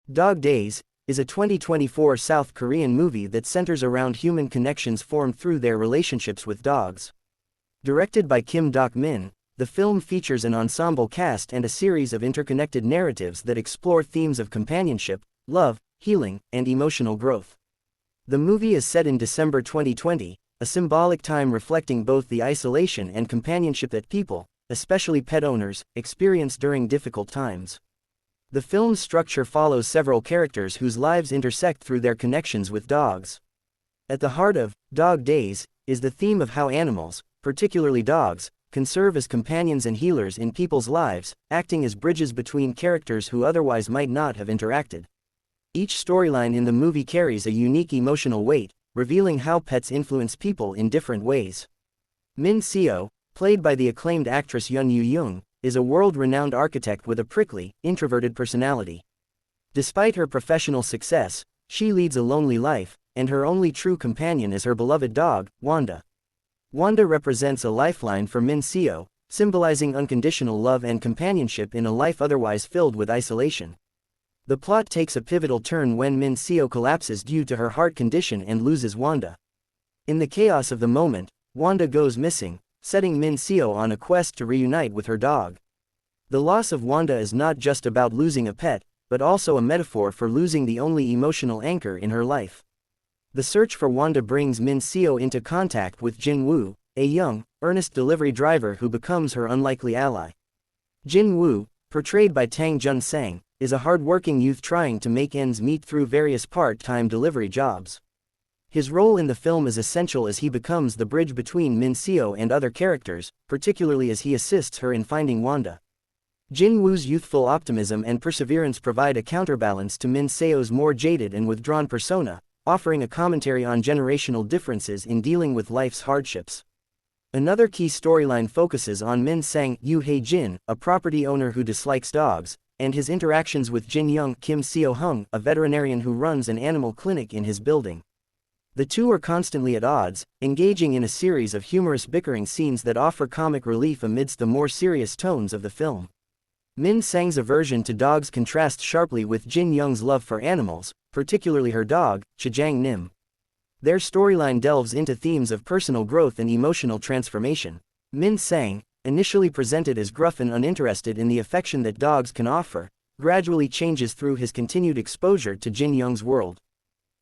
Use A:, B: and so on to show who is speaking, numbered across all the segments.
A: Dog Days is a 2024 South Korean movie that centers around human connections formed through their relationships with dogs. Directed by Kim Dok-min, the film features an ensemble cast and a series of interconnected narratives that explore themes of companionship, love, healing, and emotional growth. The movie is set in December 2020, a symbolic time reflecting both the isolation and companionship that people, especially pet owners, experience during difficult times. The film's structure follows several characters whose lives intersect through their connections with dogs. At the heart of Dog Days is the theme of how animals, particularly dogs, can serve as companions and healers in people's lives, acting as bridges between characters who otherwise might not have interacted. Each storyline in the movie carries a unique emotional weight, revealing how pets influence people in different ways. Min Seo, played by the acclaimed actress Youn Yuh-jung, is a world-renowned architect with a prickly, introverted personality. Despite her professional success, she leads a lonely life, and her only true companion is her beloved dog, Wanda. Wanda represents a lifeline for Min Seo, symbolizing unconditional love and companionship in a life otherwise filled with isolation. The plot takes a pivotal turn when Min Seo collapses due to her heart condition and loses Wanda. In the chaos of the moment, Wanda goes missing, setting Min Seo on a quest to reunite with her dog. The loss of Wanda is not just about losing a pet, but also a metaphor for losing the only emotional anchor in her life. The search for Wanda brings Min Seo into contact with Hyun-woo, a young, earnest delivery driver who becomes her unlikely ally. Hyun-woo, portrayed by Tang Jun-sang, is a hard-working youth trying to make ends meet through various part-time delivery jobs. His role in the film is essential as he becomes the bridge between Min Seo and other characters, particularly as he assists her in finding Wanda. Hyun-woo's youthful optimism and perseverance provide a counterbalance to Min Seo's more jaded and withdrawn persona, offering a commentary on generational differences in dealing with life's hardships. Another key storyline focuses on Min Sang Yoo Hai-jin, a property owner who dislikes dogs, and his interactions with Jin-young Kim Seo-hyung, a veterinarian who runs an animal clinic in his building. The two are constantly at odds, engaging in a series of humorous bickering scenes that offer comic relief amidst the more serious tones of the film. Min Sang's aversion to dogs contrasts sharply with Jin-young's love for animals, particularly her dog, Chajang-nim. Their storyline delves into themes of personal growth and emotional transformation. Min Sang, initially presented as gruff and uninterested in the affection that dogs can offer, gradually changes through his continued exposure to Jin-young's world.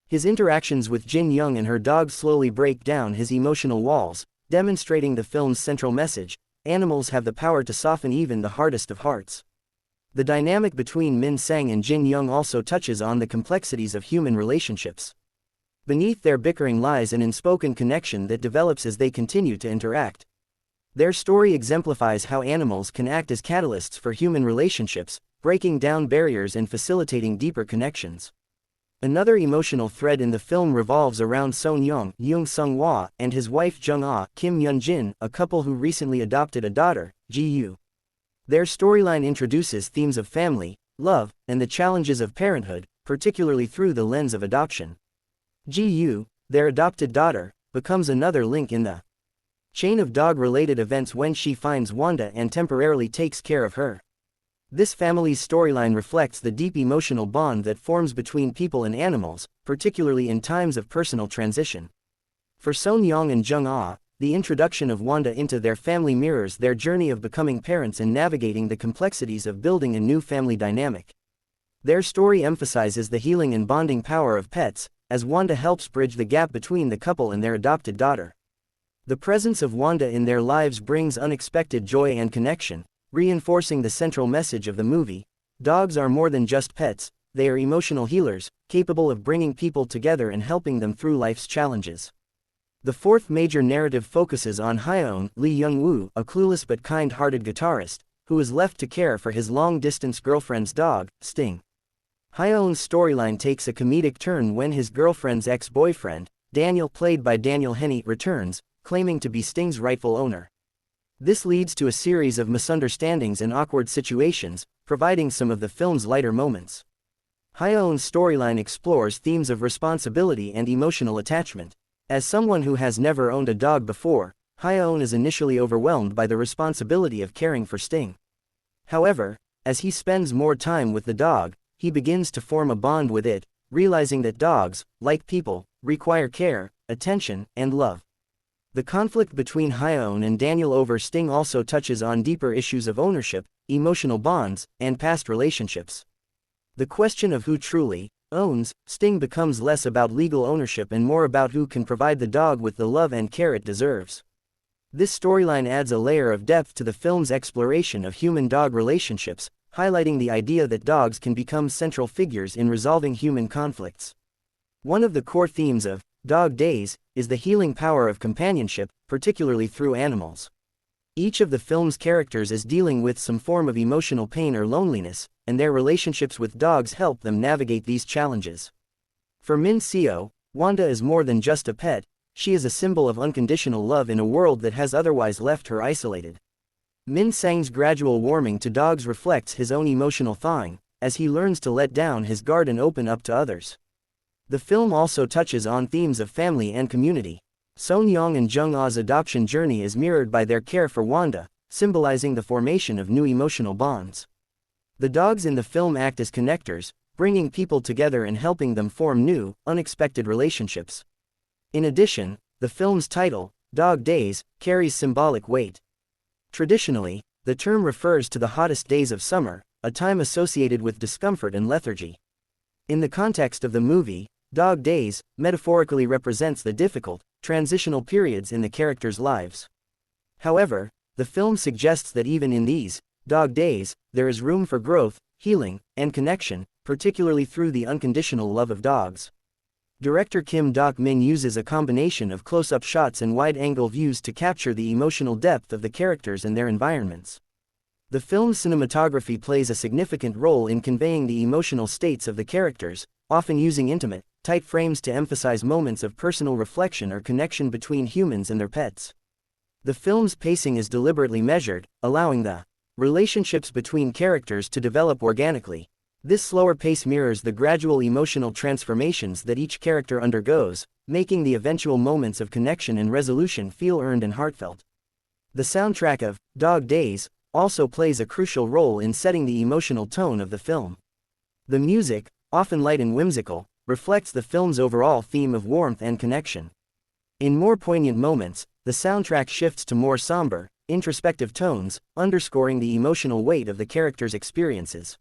A: His interactions with Jin-young and her dog slowly break down his emotional walls, demonstrating the film's central message: animals have the power to soften even the hardest of hearts. The dynamic between Min Sang and Jin-young also touches on the complexities of human relationships. Beneath their bickering lies an unspoken connection that develops as they continue to interact. Their story exemplifies how animals can act as catalysts for human relationships, breaking down barriers and facilitating deeper connections. Another emotional thread in the film revolves around Seo-hyung Young Sung-hwa and his wife Jung-ah Kim Yeon-jin, a couple who recently adopted a daughter, Ji-yoo. Their storyline introduces themes of family, love, and the challenges of parenthood, particularly through the lens of adoption. Ji-yoo, their adopted daughter, becomes another link in the chain of dog-related events when she finds Wanda and temporarily takes care of her. This family's storyline reflects the deep emotional bond that forms between people and animals, particularly in times of personal transition. For Seo-hyung and Jung-ah, the introduction of Wanda into their family mirrors their journey of becoming parents and navigating the complexities of building a new family dynamic. Their story emphasizes the healing and bonding power of pets, as Wanda helps bridge the gap between the couple and their adopted daughter. The presence of Wanda in their lives brings unexpected joy and connection, reinforcing the central message of the movie: dogs are more than just pets, they are emotional healers, capable of bringing people together and helping them through life's challenges. The fourth major narrative focuses on Hyun Lee Young-woo, a clueless but kind-hearted guitarist, who is left to care for his long-distance girlfriend's dog, Sting. Hyun's storyline takes a comedic turn when his girlfriend's ex-boyfriend, Daniel, played by Henney, returns, claiming to be Sting's rightful owner. This leads to a series of misunderstandings and awkward situations, providing some of the film's lighter moments. Hyun's storyline explores themes of responsibility and emotional attachment. As someone who has never owned a dog before, Hyun is initially overwhelmed by the responsibility of caring for Sting. However, as he spends more time with the dog, he begins to form a bond with it, realizing that dogs, like people, require care, attention, and love. The conflict between Hyun and Daniel over Sting also touches on deeper issues of ownership, emotional bonds, and past relationships. The question of who truly owns Sting becomes less about legal ownership and more about who can provide the dog with the love and care it deserves. This storyline adds a layer of depth to the film's exploration of human-dog relationships, highlighting the idea that dogs can become central figures in resolving human conflicts. One of the core themes of Dog Days is the healing power of companionship, particularly through animals. Each of the film's characters is dealing with some form of emotional pain or loneliness, and their relationships with dogs help them navigate these challenges. For Min Seo, Wanda is more than just a pet, she is a symbol of unconditional love in a world that has otherwise left her isolated. Min Sang's gradual warming to dogs reflects his own emotional thawing, as he learns to let down his guard and open up to others. The film also touches on themes of family and community. Seo-hyung and Jung-ah's adoption journey is mirrored by their care for Wanda, symbolizing the formation of new emotional bonds. The dogs in the film act as connectors, bringing people together and helping them form new, unexpected relationships. In addition, the film's title, Dog Days, carries symbolic weight. Traditionally, the term refers to the hottest days of summer, a time associated with discomfort and lethargy. In the context of the movie, Dog Days metaphorically represents the difficult, transitional periods in the characters' lives. However, the film suggests that even in these dog days, there is room for growth, healing, and connection, particularly through the unconditional love of dogs. Director Kim Dok-min uses a combination of close-up shots and wide-angle views to capture the emotional depth of the characters and their environments. The film's cinematography plays a significant role in conveying the emotional states of the characters, often using intimate, tight frames to emphasize moments of personal reflection or connection between humans and their pets. The film's pacing is deliberately measured, allowing the relationships between characters to develop organically. This slower pace mirrors the gradual emotional transformations that each character undergoes, making the eventual moments of connection and resolution feel earned and heartfelt. The soundtrack of Dog Days also plays a crucial role in setting the emotional tone of the film. The music, often light and whimsical, reflects the film's overall theme of warmth and connection. In more poignant moments, the soundtrack shifts to more somber, introspective tones, underscoring the emotional weight of the characters' experiences.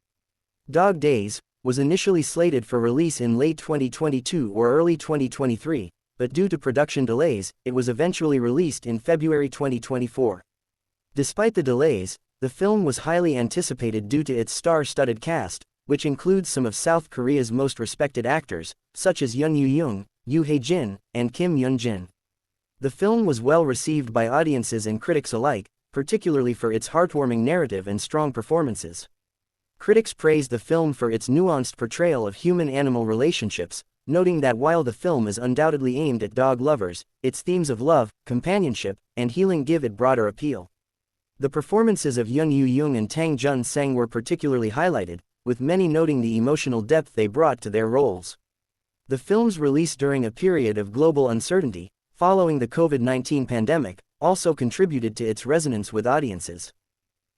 A: Dog Days was initially slated for release in late 2022 or early 2023, but due to production delays, it was eventually released in February 2024. Despite the delays, the film was highly anticipated due to its star-studded cast, which includes some of South Korea's most respected actors, such as Youn Yuh-jung, Yoo Hai-jin, and Kim Yoon-jin. The film was well received by audiences and critics alike, particularly for its heartwarming narrative and strong performances. Critics praised the film for its nuanced portrayal of human-animal relationships, noting that while the film is undoubtedly aimed at dog lovers, its themes of love, companionship, and healing give it broader appeal. The performances of Youn Yuh-jung and Tang Jun-sang were particularly highlighted, with many noting the emotional depth they brought to their roles. The film's release during a period of global uncertainty, following the COVID-19 pandemic, also contributed to its resonance with audiences.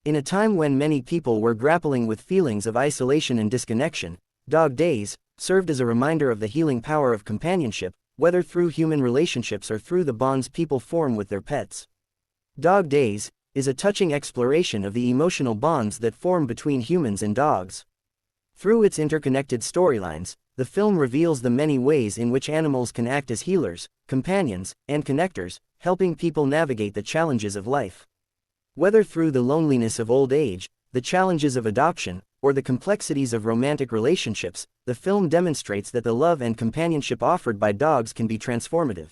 A: In a time when many people were grappling with feelings of isolation and disconnection, Dog Days served as a reminder of the healing power of companionship, whether through human relationships or through the bonds people form with their pets. Dog Days is a touching exploration of the emotional bonds that form between humans and dogs. Through its interconnected storylines, the film reveals the many ways in which animals can act as healers, companions, and connectors, helping people navigate the challenges of life. Whether through the loneliness of old age, the challenges of adoption, or the complexities of romantic relationships, the film demonstrates that the love and companionship offered by dogs can be transformative.